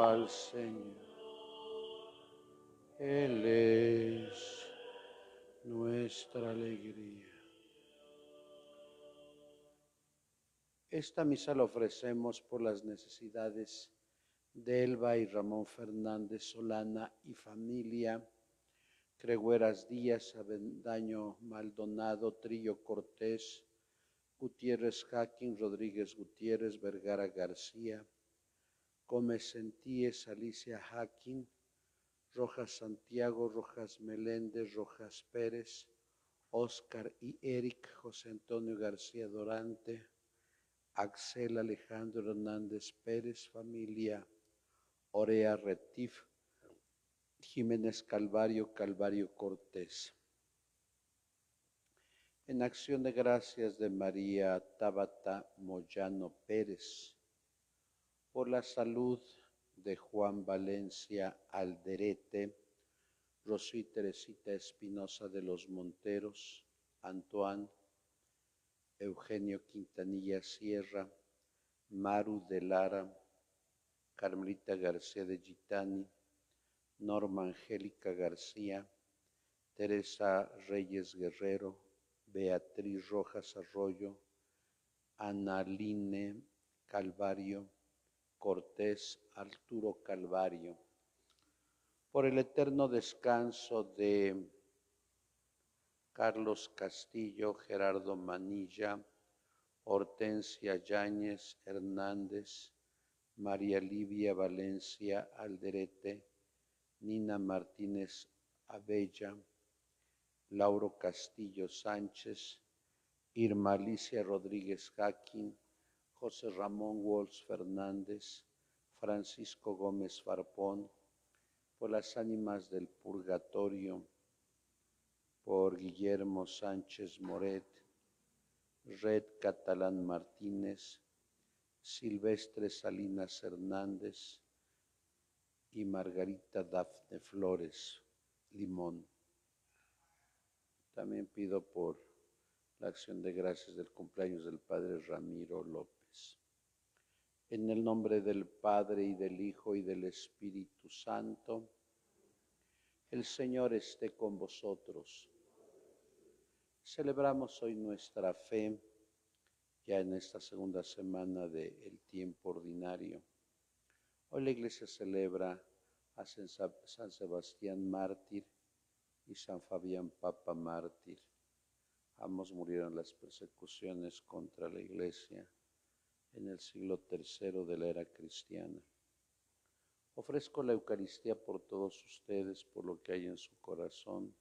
al Señor. Él es nuestra alegría. Esta misa la ofrecemos por las necesidades de Elba y Ramón Fernández Solana y familia, Cregueras Díaz, Avendaño Maldonado, Trillo Cortés, Gutiérrez Jaquín, Rodríguez Gutiérrez, Vergara García, Gómez Sentíes, Alicia Jaquín, Rojas Santiago, Rojas Meléndez, Rojas Pérez, Óscar y Eric, José Antonio García Dorante, Axel Alejandro Hernández Pérez, familia Orea Retif, Jiménez Calvario, Calvario Cortés. En acción de gracias de María Tabata Moyano Pérez, por la salud de Juan Valencia Alderete, Rosy Teresita Espinosa de los Monteros, Antoine, Eugenio Quintanilla Sierra, Maru de Lara, Carmelita García de Gitani, Norma Angélica García, Teresa Reyes Guerrero, Beatriz Rojas Arroyo, Analine Calvario, Cortés Arturo Calvario, por el eterno descanso de Carlos Castillo, Gerardo Manilla, Hortensia Yáñez Hernández, María Livia Valencia Alderete, Nina Martínez Abella, Lauro Castillo Sánchez, Irma Alicia Rodríguez Jaquín, José Ramón Walsh Fernández, Francisco Gómez Farpón, por las ánimas del purgatorio, por Guillermo Sánchez Moret, Red Catalán Martínez, Silvestre Salinas Hernández y Margarita Dafne Flores Limón. También pido por la acción de gracias del cumpleaños del Padre Ramiro López. En el nombre del Padre y del Hijo y del Espíritu Santo, el Señor esté con vosotros. Celebramos hoy nuestra fe ya en esta segunda semana del tiempo ordinario. Hoy la Iglesia celebra a San Sebastián mártir y San Fabián Papa mártir. Ambos murieron en las persecuciones contra la Iglesia en el siglo III de la era cristiana. Ofrezco la Eucaristía por todos ustedes, por lo que hay en su corazón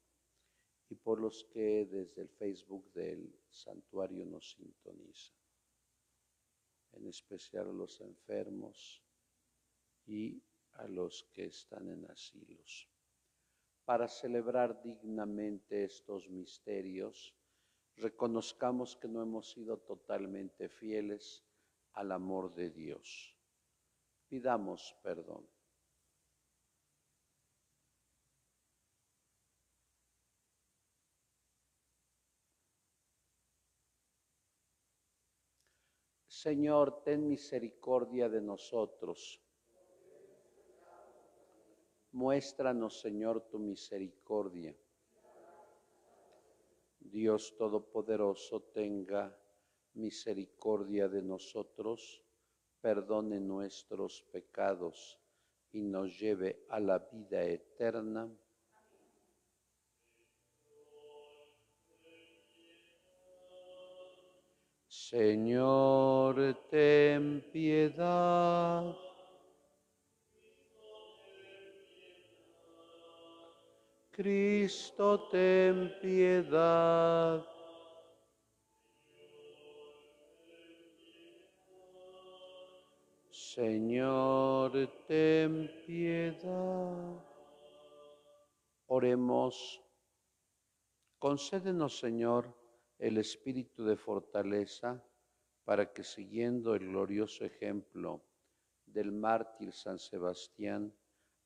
y por los que desde el Facebook del santuario nos sintonizan, en especial a los enfermos y a los que están en asilos. Para celebrar dignamente estos misterios, reconozcamos que no hemos sido totalmente fieles al amor de Dios. Pidamos perdón. Señor, ten misericordia de nosotros. Muéstranos, Señor, tu misericordia. Dios Todopoderoso, tenga misericordia de nosotros, perdone nuestros pecados y nos lleve a la vida eterna. Señor, ten piedad. Cristo, ten piedad. Señor, ten piedad. Oremos. Concédenos, Señor, el espíritu de fortaleza para que, siguiendo el glorioso ejemplo del mártir San Sebastián,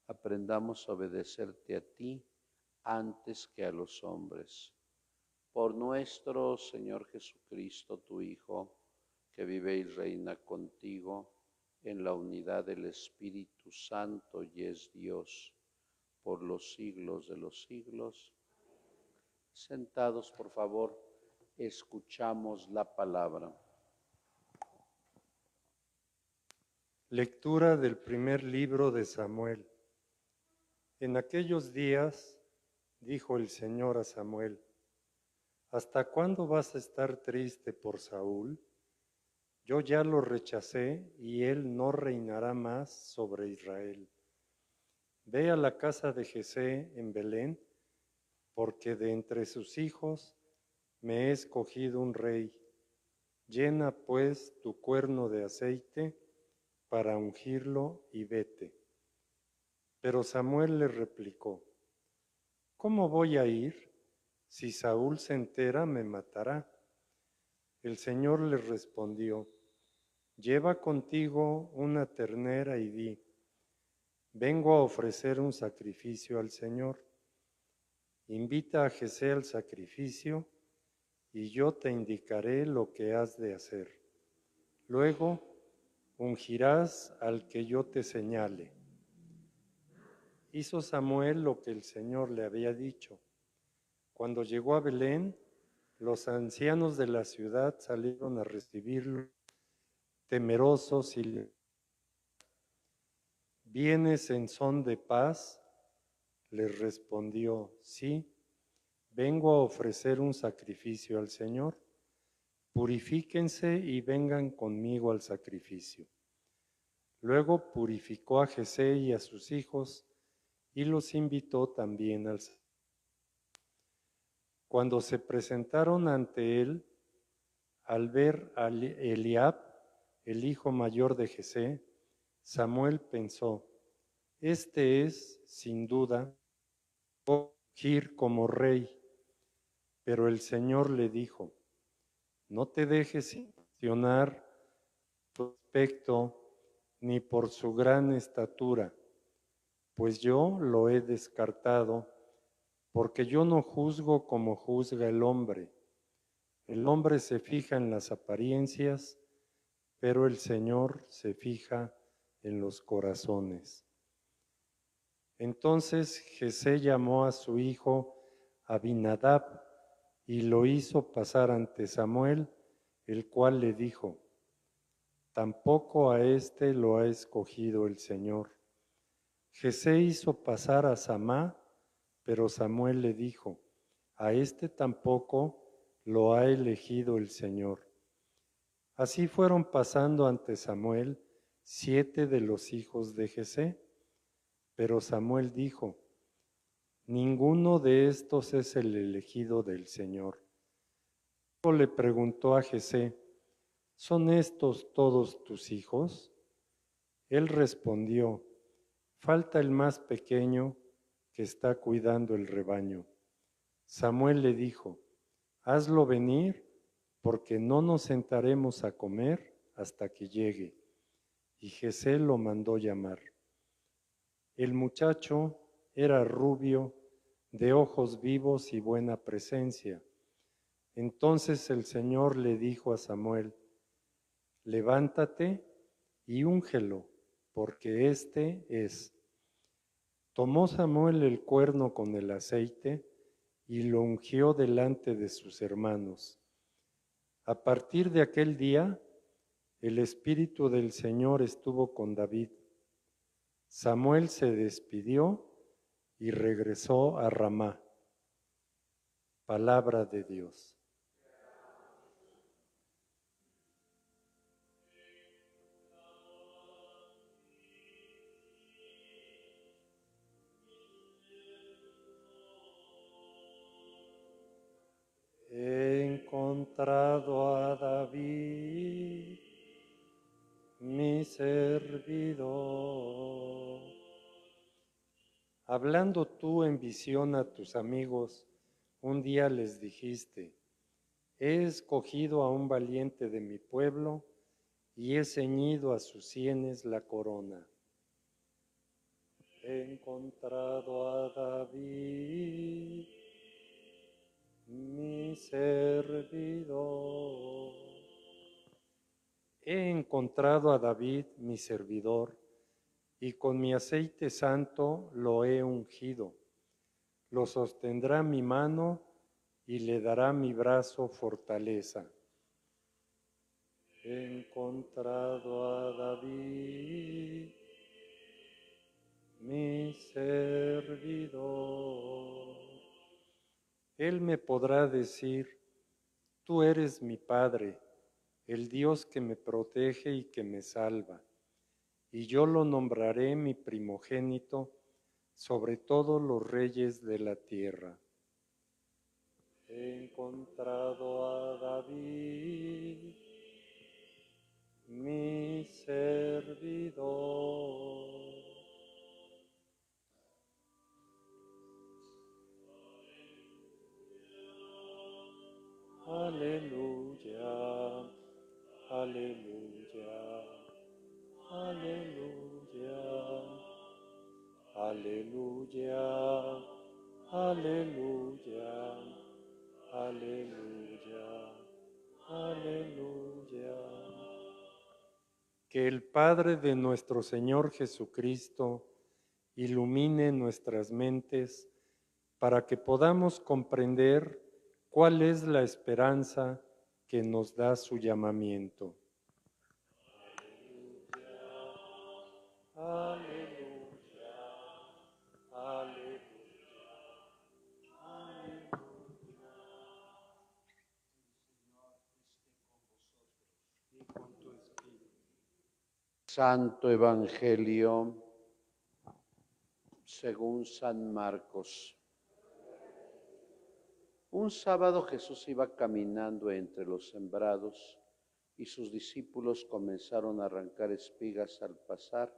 aprendamos a obedecerte a ti antes que a los hombres. Por nuestro Señor Jesucristo, tu Hijo, que vive y reina contigo en la unidad del Espíritu Santo y es Dios por los siglos de los siglos. Sentados, por favor, escuchamos la palabra. Lectura del primer libro de Samuel. En aquellos días dijo el Señor a Samuel: ¿Hasta cuándo vas a estar triste por Saúl? Yo ya lo rechacé y él no reinará más sobre Israel. Ve a la casa de Jesé en Belén, porque de entre sus hijos me he escogido un rey. Llena pues tu cuerno de aceite para ungirlo y vete. Pero Samuel le replicó: ¿Cómo voy a ir? Si Saúl se entera, me matará. El Señor le respondió: Lleva contigo una ternera y di: vengo a ofrecer un sacrificio al Señor. Invita a Jesé al sacrificio y yo te indicaré lo que has de hacer. Luego ungirás al que yo te señale. Hizo Samuel lo que el Señor le había dicho. Cuando llegó a Belén, los ancianos de la ciudad salieron a recibirlo, temerosos, y le: ¿vienes en son de paz? Les respondió: sí, vengo a ofrecer un sacrificio al Señor. Purifíquense y vengan conmigo al sacrificio. Luego purificó a Jesé y a sus hijos y los invitó también al sacrificio. Cuando se presentaron ante él, al ver a Eliab, el hijo mayor de Jesé, Samuel pensó: este es, sin duda, ungir como rey. Pero el Señor le dijo: no te dejes impresionar por su aspecto ni por su gran estatura, pues yo lo he descartado, porque yo no juzgo como juzga el hombre. El hombre se fija en las apariencias, pero el Señor se fija en los corazones. Entonces Jesé llamó a su hijo Abinadab y lo hizo pasar ante Samuel, el cual le dijo: tampoco a éste lo ha escogido el Señor. Jesé hizo pasar a Samá, pero Samuel le dijo: a éste tampoco lo ha elegido el Señor. Así fueron pasando ante Samuel 7 de los hijos de Jesé, pero Samuel dijo: ninguno de estos es el elegido del Señor. Luego le preguntó a Jesé: ¿son estos todos tus hijos? Él respondió: falta el más pequeño que está cuidando el rebaño. Samuel le dijo: hazlo venir, porque no nos sentaremos a comer hasta que llegue. Y Jesé lo mandó llamar. El muchacho era rubio, de ojos vivos y buena presencia. Entonces el Señor le dijo a Samuel: levántate y úngelo, porque este es. Tomó Samuel el cuerno con el aceite y lo ungió delante de sus hermanos. A partir de aquel día, el Espíritu del Señor estuvo con David. Samuel se despidió y regresó a Ramá. Palabra de Dios. He encontrado a David, mi servidor. Hablando tú en visión a tus amigos, un día les dijiste: he escogido a un valiente de mi pueblo y he ceñido a sus sienes la corona. He encontrado a David, mi servidor. he encontrado a David, mi servidor, y con mi aceite santo lo he ungido. Lo sostendrá mi mano y le dará mi brazo fortaleza. He encontrado a David, mi servidor. Él me podrá decir: tú eres mi Padre, el Dios que me protege y que me salva. Y yo lo nombraré mi primogénito sobre todos los reyes de la tierra. He encontrado a David, mi servidor. Aleluya, aleluya, aleluya, aleluya, aleluya, aleluya, aleluya. Que el Padre de nuestro Señor Jesucristo ilumine nuestras mentes para que podamos comprender cuál es la esperanza que nos da su llamamiento. Aleluya, aleluya, aleluya. Y con tu espíritu. Santo Evangelio según San Marcos. Un sábado Jesús iba caminando entre los sembrados y sus discípulos comenzaron a arrancar espigas al pasar.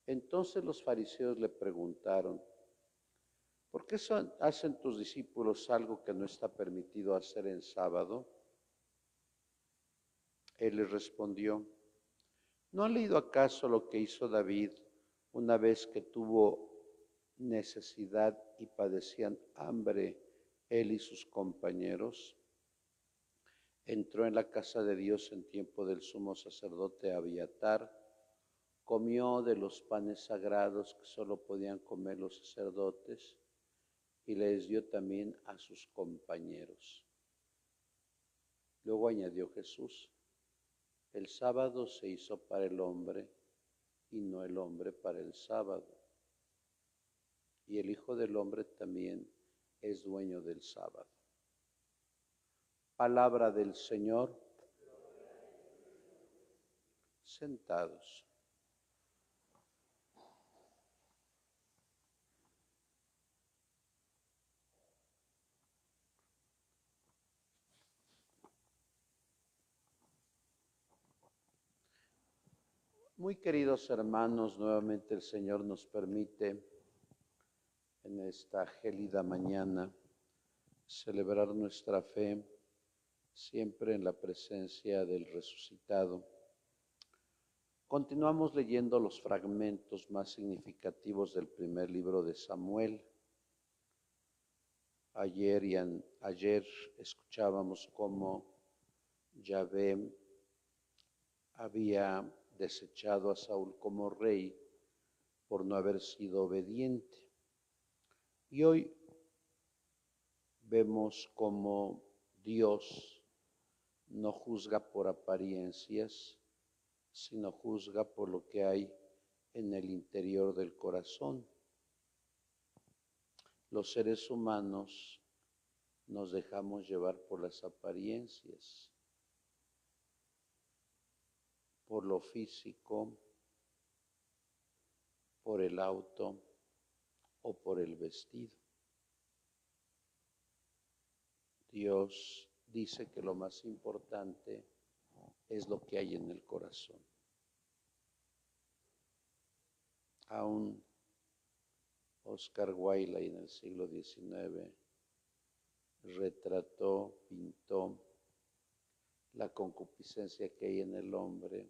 Entonces los fariseos le preguntaron: ¿por qué hacen tus discípulos algo que no está permitido hacer en sábado? Él les respondió: ¿no han leído acaso lo que hizo David una vez que tuvo necesidad y padecían hambre él y sus compañeros? Entró en la casa de Dios en tiempo del sumo sacerdote Abiatar, comió de los panes sagrados que solo podían comer los sacerdotes y les dio también a sus compañeros. Luego añadió Jesús: el sábado se hizo para el hombre y no el hombre para el sábado. Y el Hijo del Hombre también es dueño del sábado. Palabra del Señor. Sentados. Muy queridos hermanos, nuevamente el Señor nos permite en esta gélida mañana celebrar nuestra fe siempre en la presencia del resucitado. Continuamos leyendo los fragmentos más significativos del primer libro de Samuel. Ayer escuchábamos cómo Yahvé había desechado a Saúl como rey por no haber sido obediente. Y hoy vemos cómo Dios no juzga por apariencias, sino juzga por lo que hay en el interior del corazón. Los seres humanos nos dejamos llevar por las apariencias, por lo físico, por el auto o por el vestido. Dios dice que lo más importante es lo que hay en el corazón. Aún Oscar Wilde en el siglo XIX retrató, pintó la concupiscencia que hay en el hombre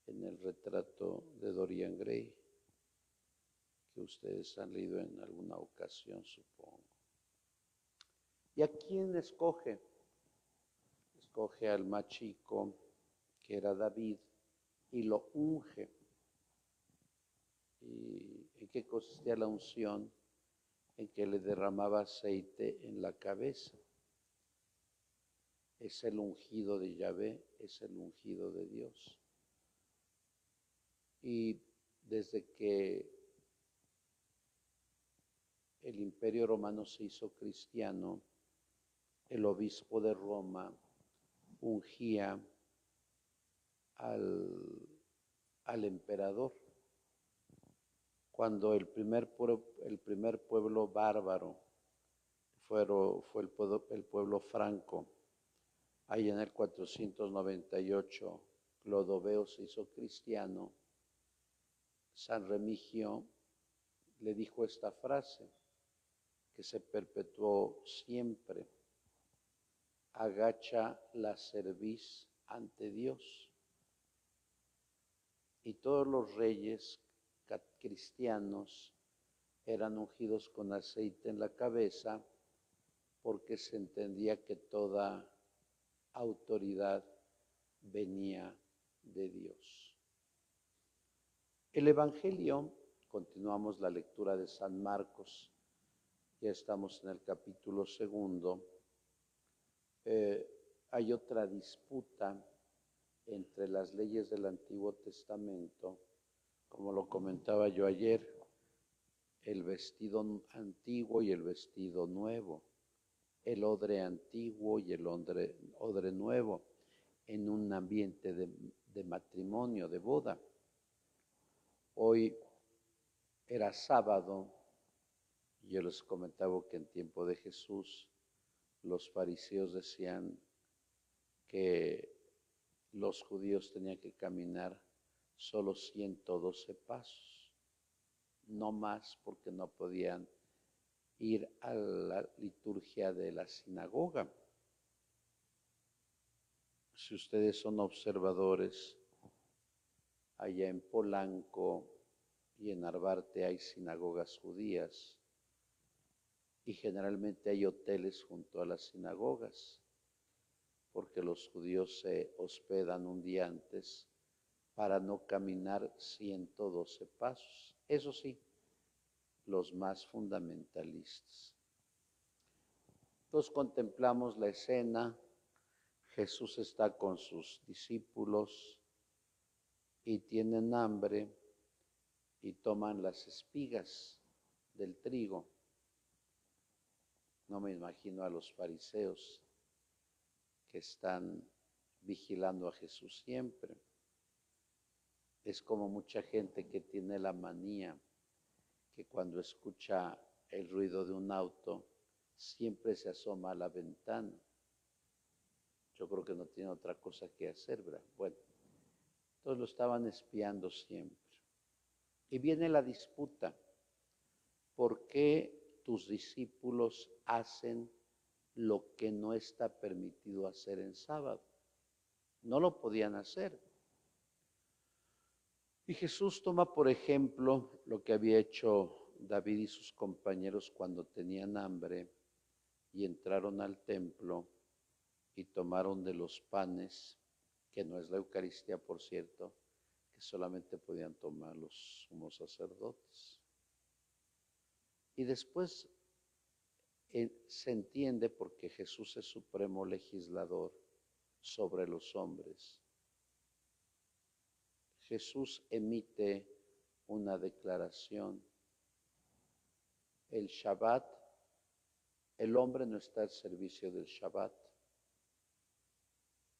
en el retrato de Dorian Gray, que ustedes han leído en alguna ocasión, supongo. ¿Y a quién escoge? Escoge al más chico, que era David, y lo unge. ¿Y en qué consistía la unción? En que le derramaba aceite en la cabeza. Es el ungido de Yahvé, es el ungido de Dios. Y desde que el Imperio Romano se hizo cristiano, el obispo de Roma ungía al emperador. Cuando el primer pueblo bárbaro fue el pueblo franco, ahí en el 498, Clodoveo se hizo cristiano, San Remigio le dijo esta frase que se perpetuó siempre: agacha la cerviz ante Dios. Y todos los reyes cristianos eran ungidos con aceite en la cabeza porque se entendía que toda autoridad venía de Dios. El Evangelio, continuamos la lectura de San Marcos, ya estamos en el capítulo 2. Hay otra disputa entre las leyes del Antiguo Testamento, como lo comentaba yo ayer, el vestido antiguo y el vestido nuevo, el odre antiguo y el odre nuevo, en un ambiente de matrimonio, de boda. Hoy era sábado, y yo les comentaba que en tiempo de Jesús los fariseos decían que los judíos tenían que caminar solo 112 pasos, no más, porque no podían ir a la liturgia de la sinagoga. Si ustedes son observadores, allá en Polanco y en Narvarte hay sinagogas judías y generalmente hay hoteles junto a las sinagogas, porque los judíos se hospedan un día antes para no caminar 112 pasos. Eso sí, los más fundamentalistas. Entonces contemplamos la escena. Jesús está con sus discípulos y tienen hambre y toman las espigas del trigo. No me imagino a los fariseos que están vigilando a Jesús siempre. Es como mucha gente que tiene la manía que cuando escucha el ruido de un auto siempre se asoma a la ventana. Yo creo que no tiene otra cosa que hacer, ¿verdad? Bueno, entonces lo estaban espiando siempre. Y viene la disputa. ¿Por qué tus discípulos hacen lo que no está permitido hacer en sábado? No lo podían hacer. Y Jesús toma, por ejemplo, lo que había hecho David y sus compañeros cuando tenían hambre y entraron al templo y tomaron de los panes, que no es la Eucaristía, por cierto, que solamente podían tomar los sumos sacerdotes. Y después se entiende porque Jesús es supremo legislador sobre los hombres. Jesús emite una declaración. El Shabbat, el hombre no está al servicio del Shabbat.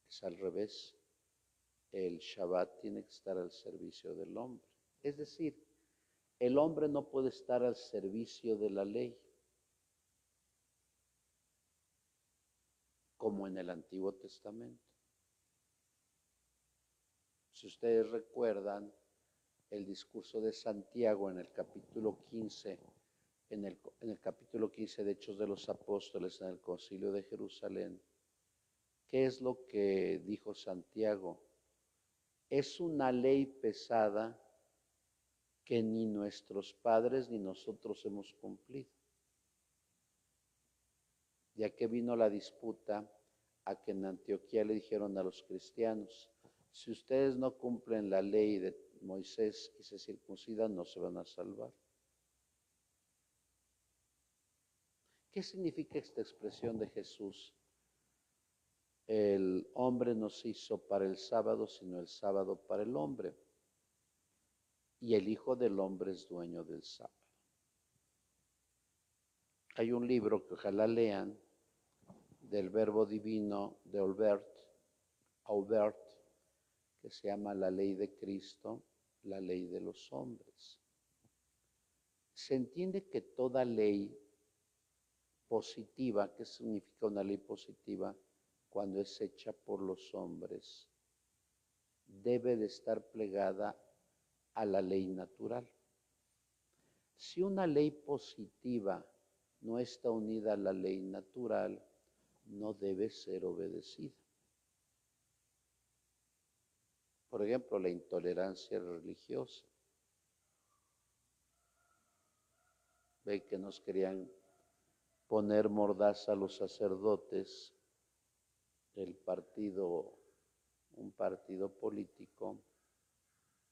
Es al revés. El Shabbat tiene que estar al servicio del hombre. Es decir, el hombre no puede estar al servicio de la ley, como en el Antiguo Testamento. Si ustedes recuerdan el discurso de Santiago en el capítulo 15, en el capítulo 15 de Hechos de los Apóstoles, en el Concilio de Jerusalén, ¿qué es lo que dijo Santiago? Es una ley pesada que ni nuestros padres ni nosotros hemos cumplido. Ya que vino la disputa, a que en Antioquía le dijeron a los cristianos: Si ustedes no cumplen la ley de Moisés y se circuncidan, no se van a salvar. ¿Qué significa esta expresión de Jesús? El hombre no se hizo para el sábado, sino el sábado para el hombre. Y el Hijo del Hombre es dueño del sábado. Hay un libro que ojalá lean, del Verbo Divino de Aubert, que se llama La Ley de Cristo, la ley de los hombres. Se entiende que toda ley positiva, ¿qué significa una ley positiva? Cuando es hecha por los hombres, debe de estar plegada a la ley natural. Si una ley positiva no está unida a la ley natural, no debe ser obedecida. Por ejemplo, la intolerancia religiosa. Ve que nos querían poner mordaza a los sacerdotes, un partido político,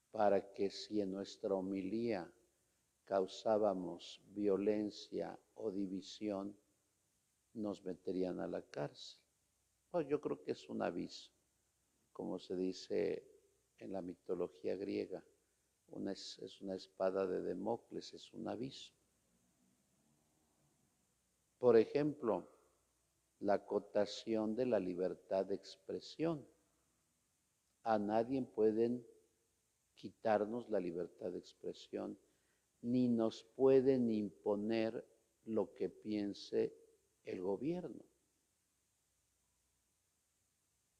para que si en nuestra homilía causábamos violencia o división, nos meterían a la cárcel. Pues yo creo que es un aviso, como se dice en la mitología griega, es una espada de Damocles, es un aviso. Por ejemplo, la acotación de la libertad de expresión. A nadie pueden quitarnos la libertad de expresión, ni nos pueden imponer lo que piense el gobierno.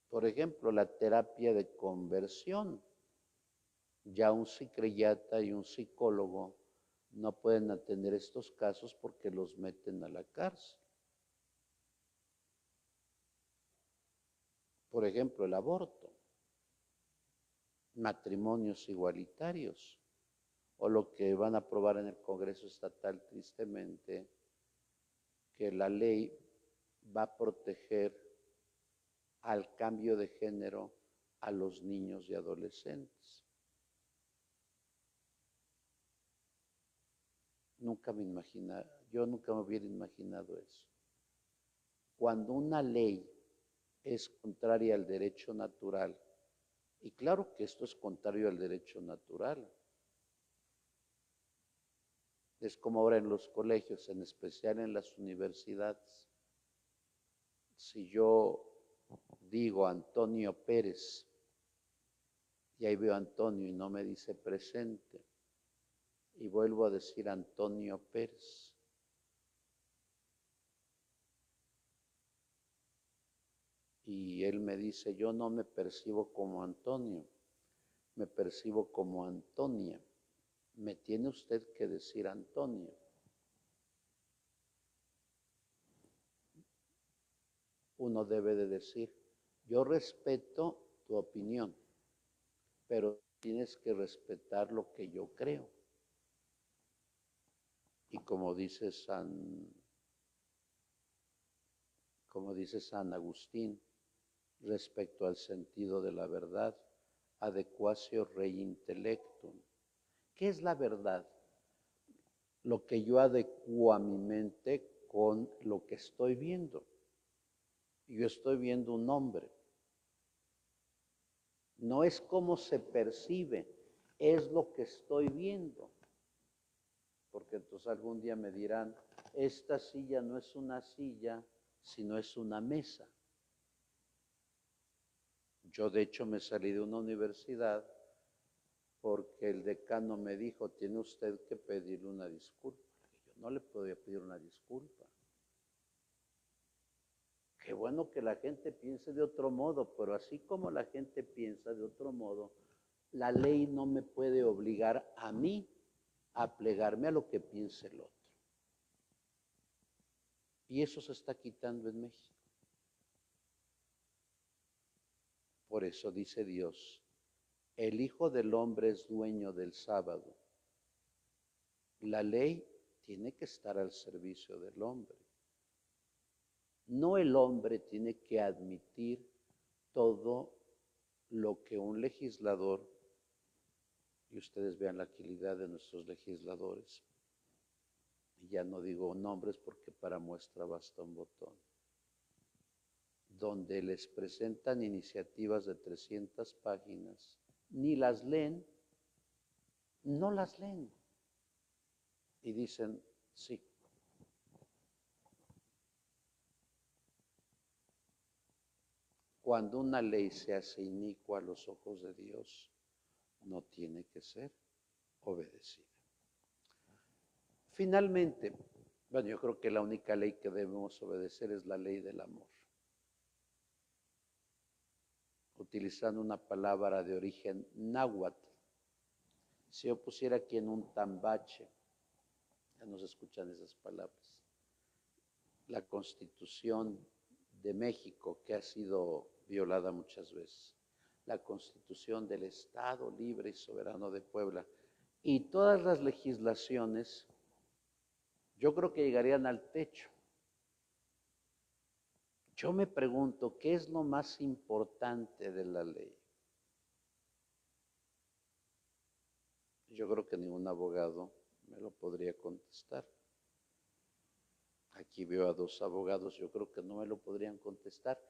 Por ejemplo, la terapia de conversión. Ya un psiquiatra y un psicólogo no pueden atender estos casos porque los meten a la cárcel. Por ejemplo, el aborto, matrimonios igualitarios, o lo que van a aprobar en el Congreso Estatal tristemente, que la ley va a proteger al cambio de género a los niños y adolescentes. Yo nunca me hubiera imaginado eso. Cuando una ley es contraria al derecho natural, y claro que esto es contrario al derecho natural, es como ahora en los colegios, en especial en las universidades. Si yo digo Antonio Pérez, y ahí veo a Antonio y no me dice presente, y vuelvo a decir Antonio Pérez, y él me dice, yo no me percibo como Antonio, me percibo como Antonia. Me tiene usted que decir Antonio. Uno debe de decir, yo respeto tu opinión, pero tienes que respetar lo que yo creo. Y como dice San Agustín, respecto al sentido de la verdad, adequatio rei intellectum. ¿Qué es la verdad? Lo que yo adecuo a mi mente con lo que estoy viendo. Yo estoy viendo un hombre. No es cómo se percibe, es lo que estoy viendo. Porque entonces algún día me dirán, esta silla no es una silla, sino es una mesa. Yo de hecho me salí de una universidad porque el decano me dijo, tiene usted que pedirle una disculpa. Yo no le podía pedir una disculpa. Qué bueno que la gente piense de otro modo, pero así como la gente piensa de otro modo, la ley no me puede obligar a mí a plegarme a lo que piense el otro. Y eso se está quitando en México. Por eso dice Dios, el Hijo del Hombre es dueño del sábado. La ley tiene que estar al servicio del hombre. No el hombre tiene que admitir todo lo que un legislador, y ustedes vean la agilidad de nuestros legisladores, y ya no digo nombres porque para muestra basta un botón, donde les presentan iniciativas de 300 páginas, ni las leen, no las leen, y dicen sí. Cuando una ley se hace inicua a los ojos de Dios, no tiene que ser obedecida. Finalmente, bueno, yo creo que la única ley que debemos obedecer es la ley del amor. Utilizando una palabra de origen náhuatl, si yo pusiera aquí en un tambache, ya no se escuchan esas palabras, la Constitución de México, que ha sido violada muchas veces, la Constitución del Estado Libre y Soberano de Puebla, y todas las legislaciones, yo creo que llegarían al techo. Yo me pregunto, ¿qué es lo más importante de la ley? Yo creo que ningún abogado me lo podría contestar. Aquí veo a dos abogados, yo creo que no me lo podrían contestar.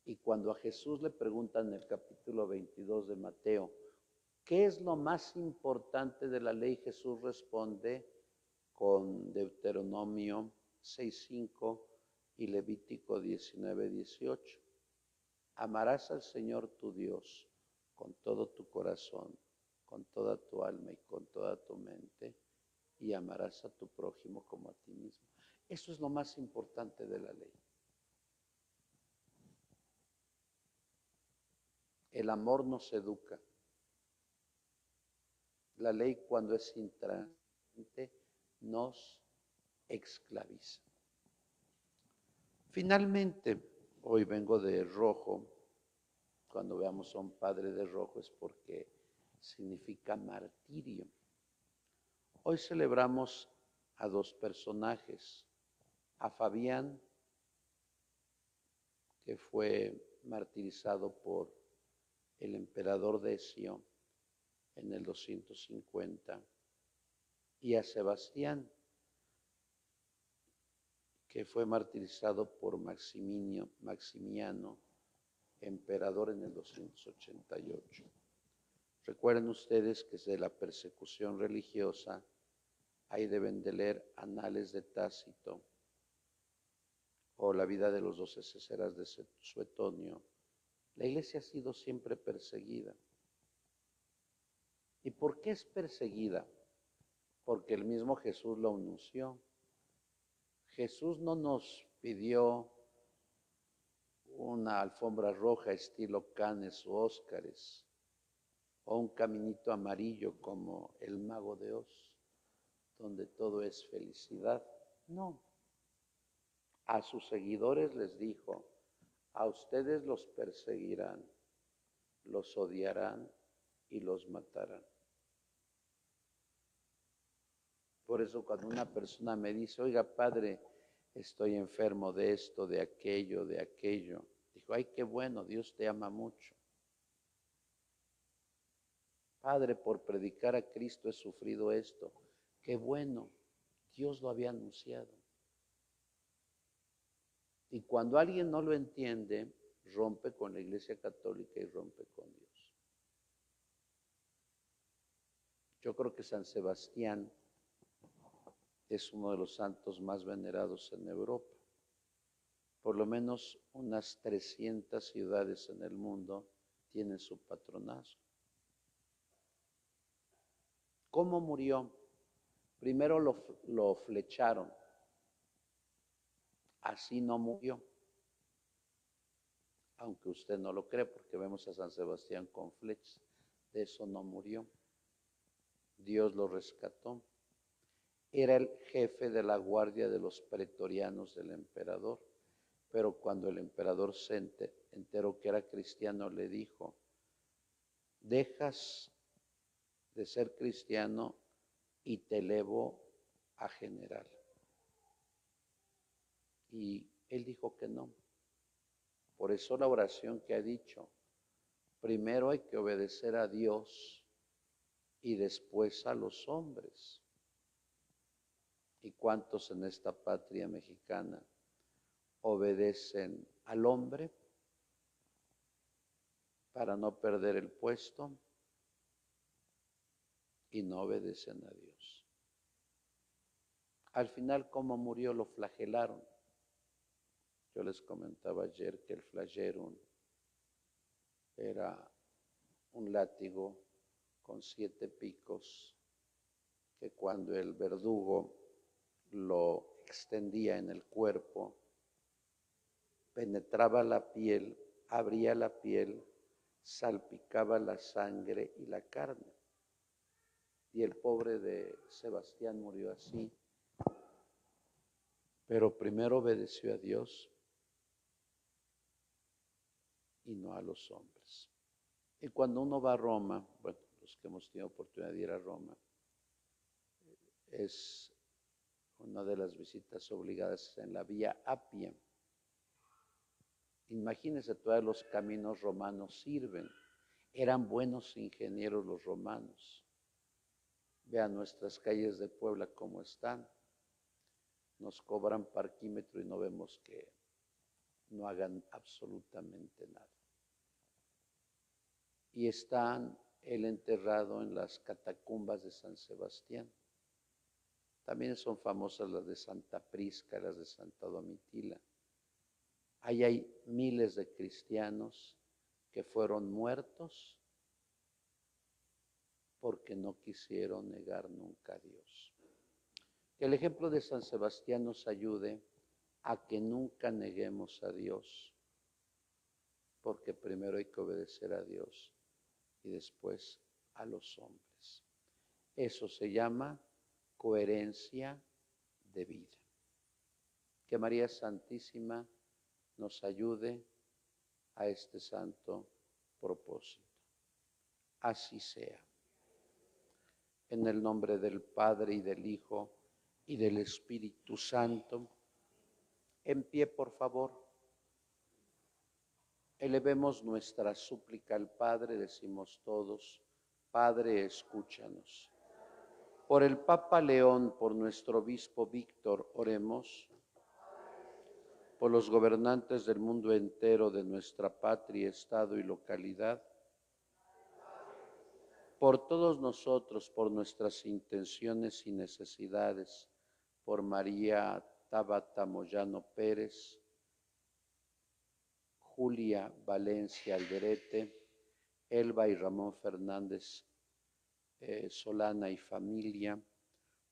Y cuando a Jesús le preguntan en el capítulo 22 de Mateo, ¿qué es lo más importante de la ley? Jesús responde con Deuteronomio 6:5 y Levítico 19:18. Amarás al Señor tu Dios con todo tu corazón, con toda tu alma y con toda tu mente, y amarás a tu prójimo como a ti mismo. Eso es lo más importante de la ley. El amor nos educa. La ley, cuando es intransigente, nos esclaviza. Finalmente, hoy vengo de rojo. Cuando veamos a un padre de rojo es porque significa martirio. Hoy celebramos a dos personajes, a Fabián, que fue martirizado por el emperador Decio en el 250, y a Sebastián, que fue martirizado por Maximiano, emperador en el 288. Recuerden ustedes que de la persecución religiosa, ahí deben de leer Anales de Tácito o la vida de los 12 Césares de Suetonio. La iglesia ha sido siempre perseguida. ¿Y por qué es perseguida? Porque el mismo Jesús lo anunció. Jesús no nos pidió una alfombra roja estilo Cannes o Óscares, o un caminito amarillo como el Mago de Oz, donde todo es felicidad. No. A sus seguidores les dijo, a ustedes los perseguirán, los odiarán y los matarán. Por eso cuando una persona me dice, oiga padre, estoy enfermo de esto, de aquello, dijo, ay, qué bueno, Dios te ama mucho. Padre, por predicar a Cristo he sufrido esto. Qué bueno, Dios lo había anunciado. Y cuando alguien no lo entiende, rompe con la Iglesia Católica y rompe con Dios. Yo creo que San Sebastián es uno de los santos más venerados en Europa. Por lo menos unas 300 ciudades en el mundo tienen su patronazo. ¿Cómo murió? Primero lo flecharon. Así no murió. Aunque usted no lo cree, porque vemos a San Sebastián con flechas. De eso no murió. Dios lo rescató. Era el jefe de la guardia de los pretorianos del emperador. Pero cuando el emperador se enteró que era cristiano, le dijo, dejas de ser cristiano y te elevo a general. Y él dijo que no. Por eso la oración que ha dicho, primero hay que obedecer a Dios y después a los hombres. ¿Y cuántos en esta patria mexicana obedecen al hombre para no perder el puesto y no obedecen a Dios? Al final, ¿cómo murió? Lo flagelaron. Yo les comentaba ayer que el flagerum era un látigo con 7 picos que cuando el verdugo lo extendía en el cuerpo, penetraba la piel, abría la piel, salpicaba la sangre y la carne. Y el pobre de Sebastián murió así, pero primero obedeció a Dios y no a los hombres. Y cuando uno va a Roma, bueno, los que hemos tenido oportunidad de ir a Roma, es una de las visitas obligadas en la Vía Appia. Imagínense, todos los caminos romanos sirven. Eran buenos ingenieros los romanos. Vean nuestras calles de Puebla cómo están. Nos cobran parquímetro y no vemos que no hagan absolutamente nada. Y está él enterrado en las catacumbas de San Sebastián. También son famosas las de Santa Prisca, las de Santa Domitila. Ahí hay miles de cristianos que fueron muertos porque no quisieron negar nunca a Dios. Que el ejemplo de San Sebastián nos ayude a que nunca neguemos a Dios, porque primero hay que obedecer a Dios y después a los hombres. Eso se llama coherencia de vida. Que María Santísima nos ayude a este santo propósito. Así sea. En el nombre del Padre y del Hijo y del Espíritu Santo. En pie, por favor. Elevemos nuestra súplica al Padre, decimos todos, Padre, escúchanos. Por el Papa León, por nuestro obispo Víctor, oremos. Por los gobernantes del mundo entero, de nuestra patria, estado y localidad. Por todos nosotros, por nuestras intenciones y necesidades, por María Tabata Moyano Pérez, Julia Valencia Alderete, Elba y Ramón Fernández Solana y familia,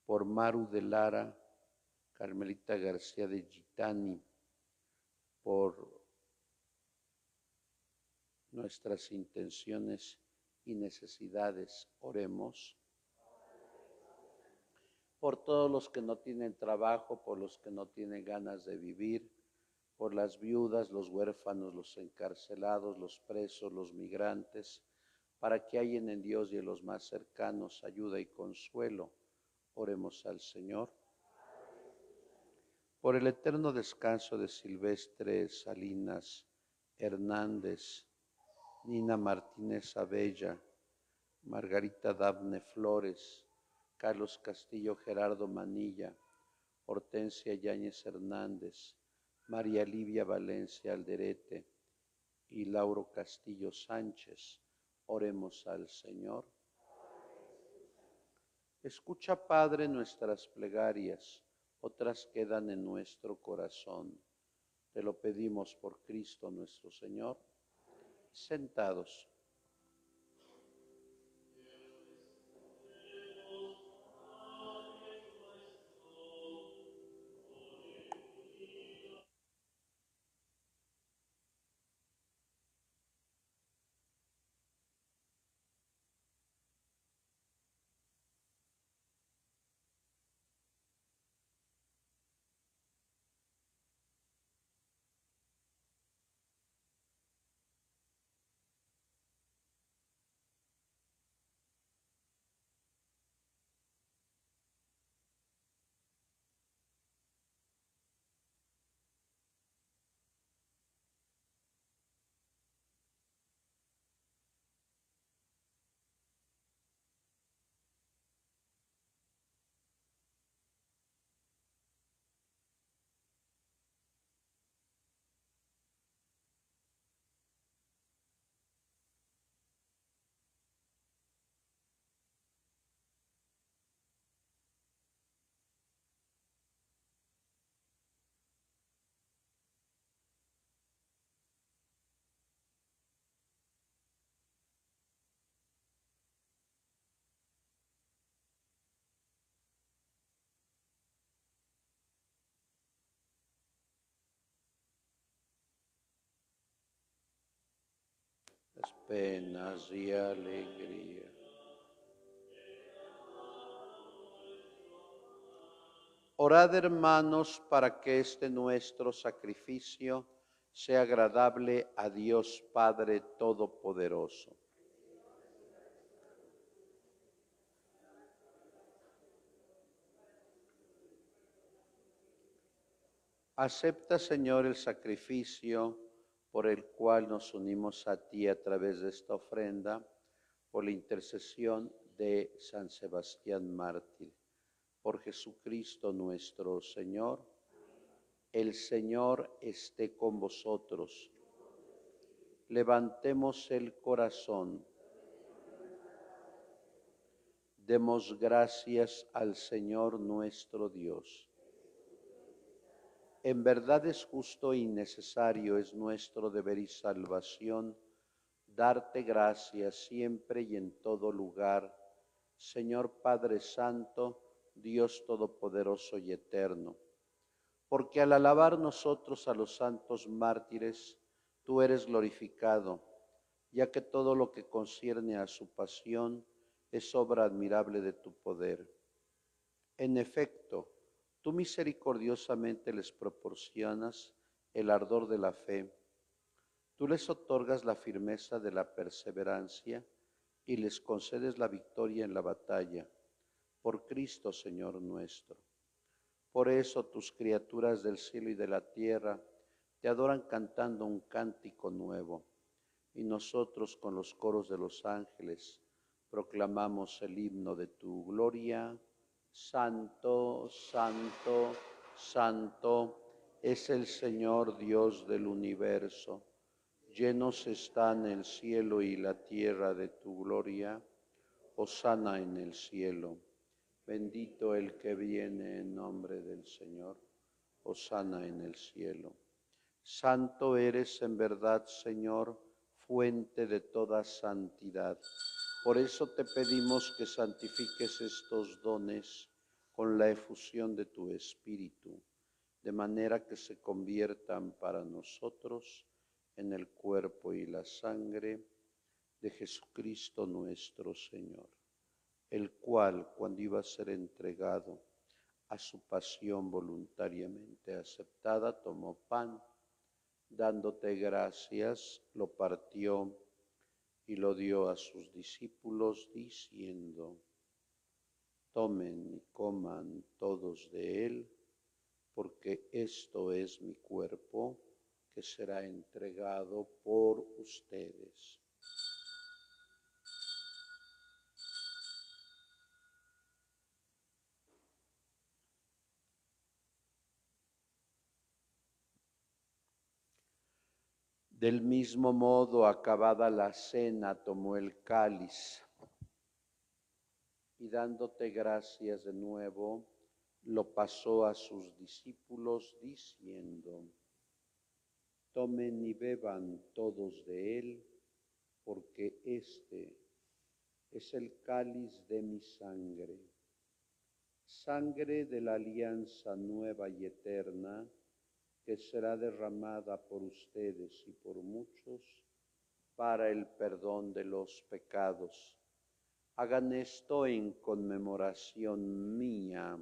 por Maru de Lara, Carmelita García de Gitani, por nuestras intenciones y necesidades, oremos. Por todos los que no tienen trabajo, por los que no tienen ganas de vivir, por las viudas, los huérfanos, los encarcelados, los presos, los migrantes, para que hallen en Dios y en los más cercanos ayuda y consuelo. Oremos al Señor. Por el eterno descanso de Silvestre Salinas Hernández, Nina Martínez Abella, Margarita Dafne Flores, Carlos Castillo Gerardo Manilla, Hortensia Yáñez Hernández, María Livia Valencia Alderete y Lauro Castillo Sánchez. Oremos al Señor. Escucha, Padre, nuestras plegarias, otras quedan en nuestro corazón. Te lo pedimos por Cristo nuestro Señor. Sentados. penas y alegría. Orad, hermanos, para que este nuestro sacrificio sea agradable a Dios Padre Todopoderoso. Acepta, Señor, el sacrificio por el cual nos unimos a ti a través de esta ofrenda, por la intercesión de San Sebastián Mártir. Por Jesucristo nuestro Señor. El Señor esté con vosotros. Levantemos el corazón. Demos gracias al Señor nuestro Dios. En verdad es justo y necesario, es nuestro deber y salvación, darte gracias siempre y en todo lugar, Señor Padre Santo, Dios Todopoderoso y Eterno. Porque al alabar nosotros a los santos mártires, tú eres glorificado, ya que todo lo que concierne a su pasión es obra admirable de tu poder. En efecto, tú misericordiosamente les proporcionas el ardor de la fe. Tú les otorgas la firmeza de la perseverancia y les concedes la victoria en la batalla. Por Cristo, Señor nuestro. Por eso tus criaturas del cielo y de la tierra te adoran cantando un cántico nuevo. Y nosotros con los coros de los ángeles proclamamos el himno de tu gloria. Santo, santo, santo es el Señor Dios del universo. Llenos están el cielo y la tierra de tu gloria. Hosana en el cielo. Bendito el que viene en nombre del Señor. Hosana en el cielo. Santo eres en verdad, Señor, fuente de toda santidad. Por eso te pedimos que santifiques estos dones con la efusión de tu Espíritu, de manera que se conviertan para nosotros en el cuerpo y la sangre de Jesucristo nuestro Señor, el cual, cuando iba a ser entregado a su pasión voluntariamente aceptada, tomó pan, dándote gracias, lo partió y lo dio a sus discípulos, diciendo: tomen y coman todos de él, porque esto es mi cuerpo, que será entregado por ustedes. Del mismo modo, acabada la cena, tomó el cáliz y dándote gracias de nuevo, lo pasó a sus discípulos diciendo: tomen y beban todos de él, porque este es el cáliz de mi sangre, sangre de la alianza nueva y eterna, que será derramada por ustedes y por muchos para el perdón de los pecados. Hagan esto en conmemoración mía.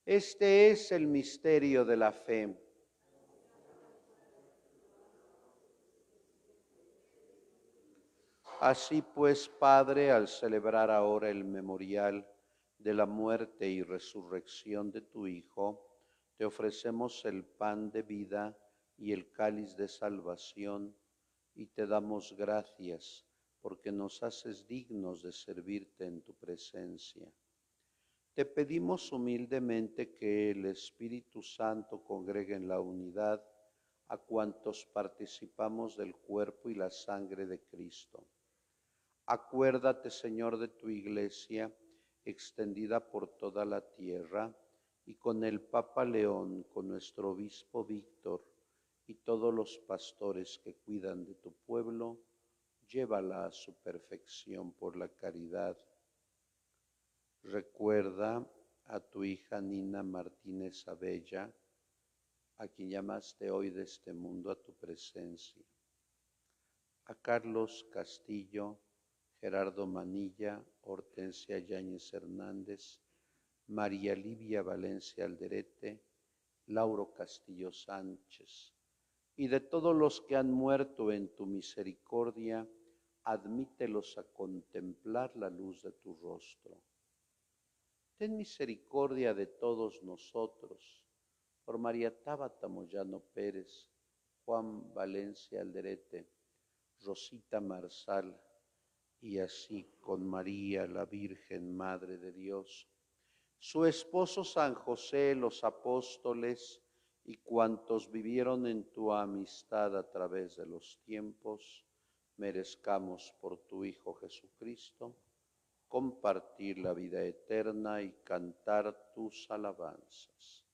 Este es el misterio de la fe. Así pues, Padre, al celebrar ahora el memorial de la muerte y resurrección de tu Hijo, te ofrecemos el pan de vida y el cáliz de salvación, y te damos gracias porque nos haces dignos de servirte en tu presencia. Te pedimos humildemente que el Espíritu Santo congregue en la unidad a cuantos participamos del cuerpo y la sangre de Cristo. Acuérdate, Señor, de tu Iglesia, extendida por toda la tierra, y con el Papa León, con nuestro Obispo Víctor, y todos los pastores que cuidan de tu pueblo, llévala a su perfección por la caridad. Recuerda a tu hija Nina Martínez Abella, a quien llamaste hoy de este mundo a tu presencia, a Carlos Castillo, Gerardo Manilla, Hortensia Yáñez Hernández, María Livia Valencia Alderete, Lauro Castillo Sánchez, y de todos los que han muerto en tu misericordia, admítelos a contemplar la luz de tu rostro. Ten misericordia de todos nosotros, por María Tábata Moyano Pérez, Juan Valencia Alderete, Rosita Marsal, y así con María, la Virgen Madre de Dios, su esposo San José, los apóstoles y cuantos vivieron en tu amistad a través de los tiempos, merezcamos por tu Hijo Jesucristo compartir la vida eterna y cantar tus alabanzas.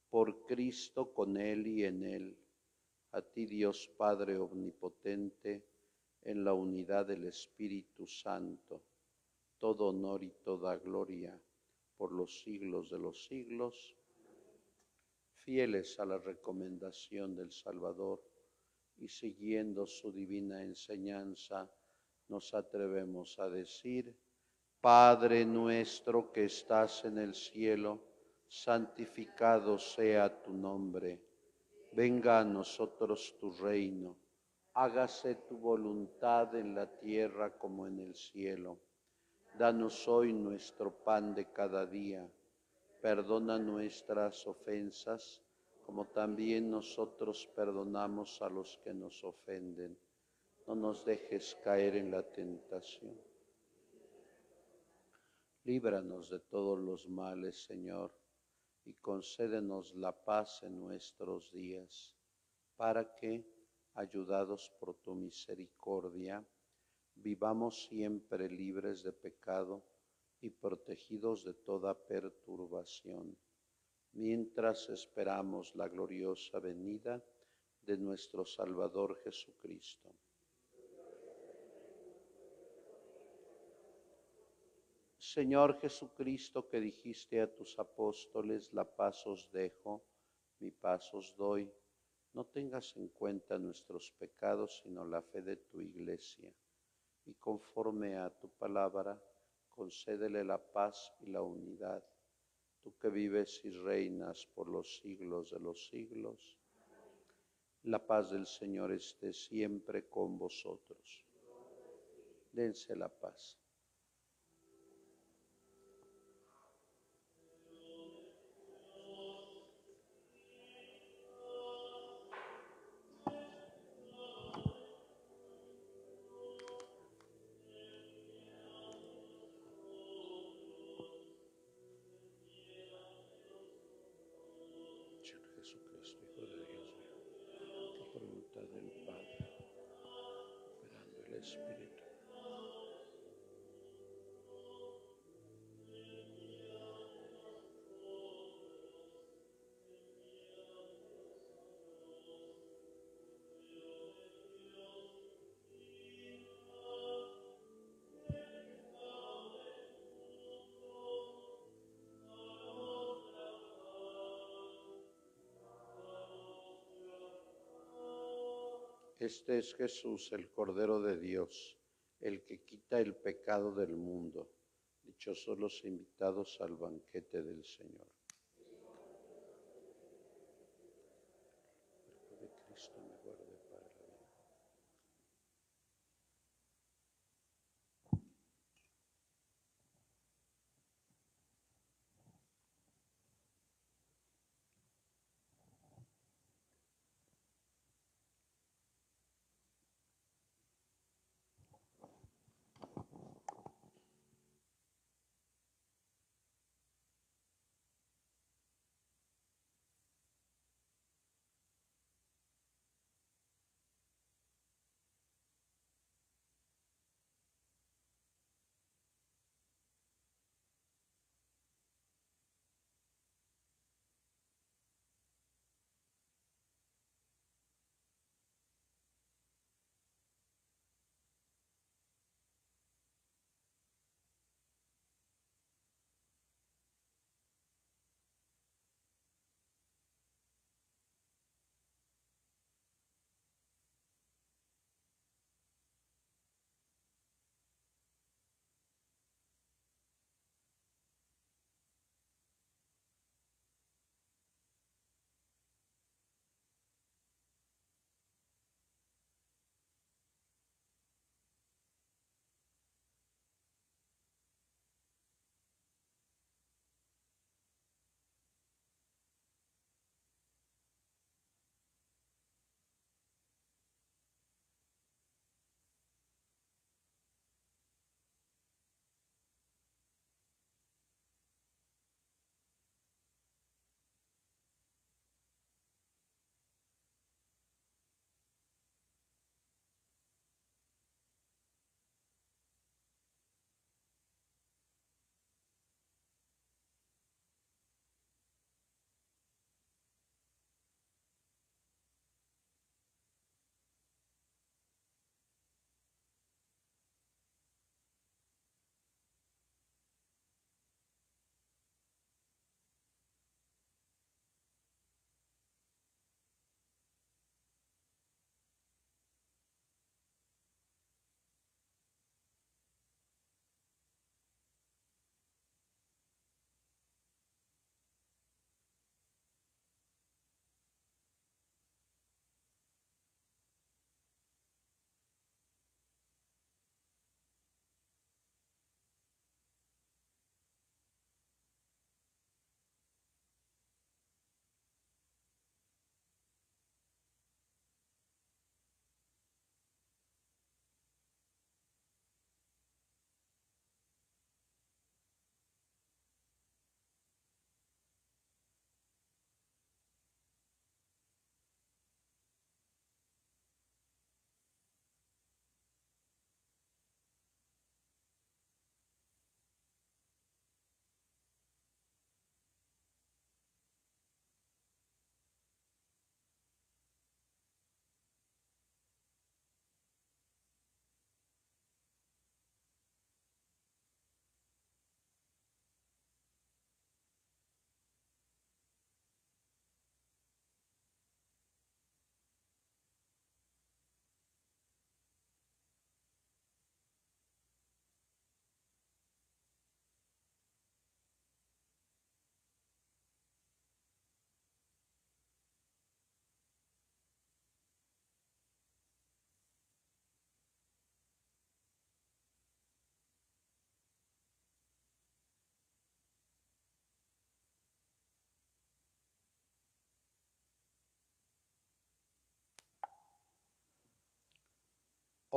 Por Cristo, con Él y en Él, a ti Dios Padre Omnipotente, en la unidad del Espíritu Santo, todo honor y toda gloria por los siglos de los siglos. Fieles a la recomendación del Salvador y siguiendo su divina enseñanza, nos atrevemos a decir: Padre nuestro que estás en el cielo, santificado sea tu nombre. Venga a nosotros tu reino. Hágase tu voluntad en la tierra como en el cielo. Danos hoy nuestro pan de cada día. Perdona nuestras ofensas, como también nosotros perdonamos a los que nos ofenden. No nos dejes caer en la tentación. Líbranos de todos los males, Señor, y concédenos la paz en nuestros días, para que, ayudados por tu misericordia, vivamos siempre libres de pecado y protegidos de toda perturbación, mientras esperamos la gloriosa venida de nuestro Salvador Jesucristo. Señor Jesucristo, que dijiste a tus apóstoles: la paz os dejo, mi paz os doy, no tengas en cuenta nuestros pecados, sino la fe de tu Iglesia, y conforme a tu palabra, concédele la paz y la unidad, tú que vives y reinas por los siglos de los siglos. La paz del Señor esté siempre con vosotros. Dense la paz. Señor Jesucristo, Hijo de Dios mío, por voluntad del Padre, operando el Espíritu. Este es Jesús, el Cordero de Dios, el que quita el pecado del mundo. Dichosos los invitados al banquete del Señor. El cuerpo de Cristo me guarde para la vida.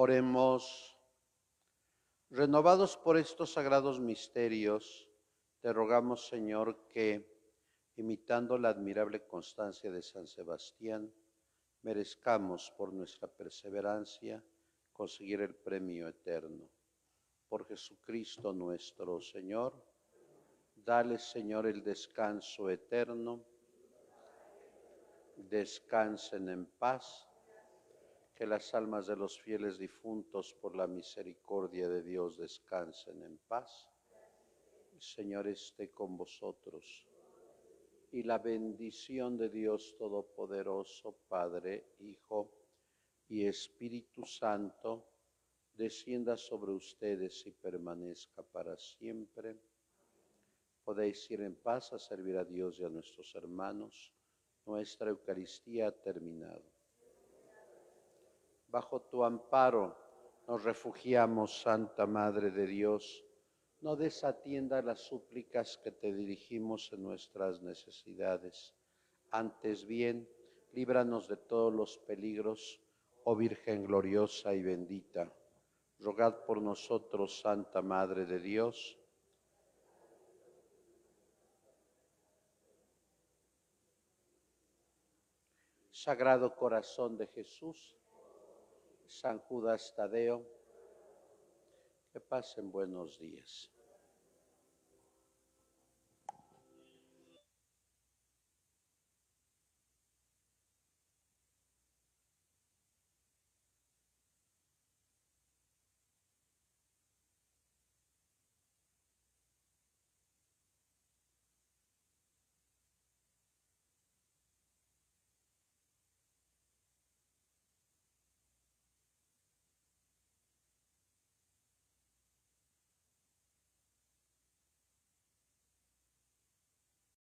Oremos. Renovados por estos sagrados misterios, te rogamos, Señor, que, imitando la admirable constancia de San Sebastián, merezcamos por nuestra perseverancia conseguir el premio eterno. Por Jesucristo nuestro Señor, dale, Señor, el descanso eterno. Descansen en paz. Que las almas de los fieles difuntos, por la misericordia de Dios, descansen en paz. El Señor esté con vosotros. Y la bendición de Dios Todopoderoso, Padre, Hijo y Espíritu Santo, descienda sobre ustedes y permanezca para siempre. Podéis ir en paz a servir a Dios y a nuestros hermanos. Nuestra Eucaristía ha terminado. Bajo tu amparo nos refugiamos, Santa Madre de Dios. No desatienda las súplicas que te dirigimos en nuestras necesidades. Antes bien, líbranos de todos los peligros, oh Virgen gloriosa y bendita. Rogad por nosotros, Santa Madre de Dios. Sagrado Corazón de Jesús, San Judas Tadeo, que pasen buenos días.